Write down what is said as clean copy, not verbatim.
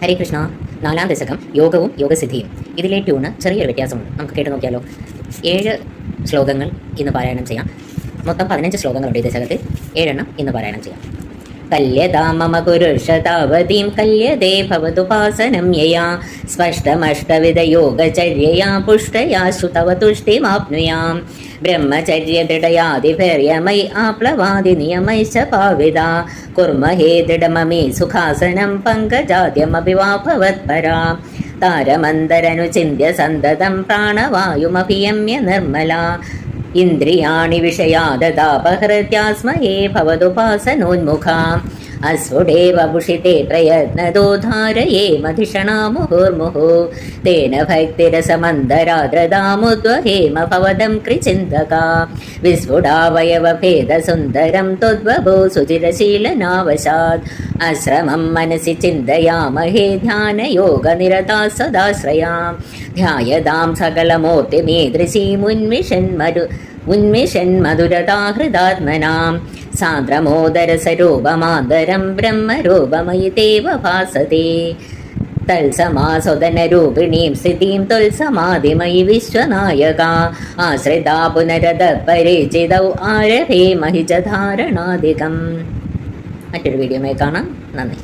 ഹരേ കൃഷ്ണ. 4-ാം ദശകം യോഗവും യോഗസിദ്ധിയും. ഇതിലെ ട്യൂണ് ചെറിയൊരു വ്യത്യാസമുണ്ട്. നമുക്ക് കേട്ട് നോക്കിയാലോ. 7 ശ്ലോകങ്ങൾ ഇന്ന് പാരായണം ചെയ്യാം. മൊത്തം 15 ശ്ലോകങ്ങളുണ്ട് ഈ ദശകത്തിൽ. 7 ഇന്ന് പാരായണം ചെയ്യാം. കല്യതാ മമ കുരുഷതാവതീം കല്യതേ ഭവതുപാസനം യയാ സ്പഷ്ടമഷ്ടവിധയോഗചര്യയാ പുഷ്ടയാ ശ്രുതവ തുഷ്ടിമാപ്നുയാം ബ്രഹ്മചര്യദൃഢയാദിഭേര്യമൈ ആപ്ലവാദിനിയമൈശ്ച പാവിതാ കുർമഹേ ദൃഢമമേ സുഖാസനം പങ്കജാദ്യമപി വാ ഭവത്പരാ താരമന്തരനുചിന്യ സന്തതം പ്രാണവായുമഭിയമ്യ നിർമ്മലാ ഇന്ദ്രിയാണി വിഷയാദതാപഹൃത്യാസ്മയേ ഭവതുപാസനോന്മുഖാ അസ്ഫുടേവ ഭുഷിതേ പ്രയത്നദോ ധാരയേ മധിഷണാ മുഹുർമുഹു തേന ഭക്തിരസമന്തരാദ്രതാമുദ്വഹേമ ഭവദം കൃചിന്തകാ വിസ്ഫുടാവയവഭേദസുന്ദരം ത്വദ്വഭോ സുചിരശീലനാവശാത് ആശ്രമം മനസി ചിന്തയാമഹേ ധ്യാനയോഗനിരതാ സദാശ്രയാം ധ്യായതാം സകലമൂർത്തിമീദൃശീമുന്മിഷന്മധുരതാഹൃദാത്മനാം സാന്ദ്രമോദരസരൂപമാദരം ബ്രഹ്മരൂപമയി തേവ ഭാസത്തെ തത്സമാസ്വദനരൂപിണീം സ്ഥിതിം തുൽസമാധിമയി വിശ്വനായക ആശ്രിതാ പുനരത പരിചിതൗ ആരഭേ മഹിജ ധാരണാധികം. മറ്റൊരു വീഡിയോയുമായി കാണാം. നന്ദി.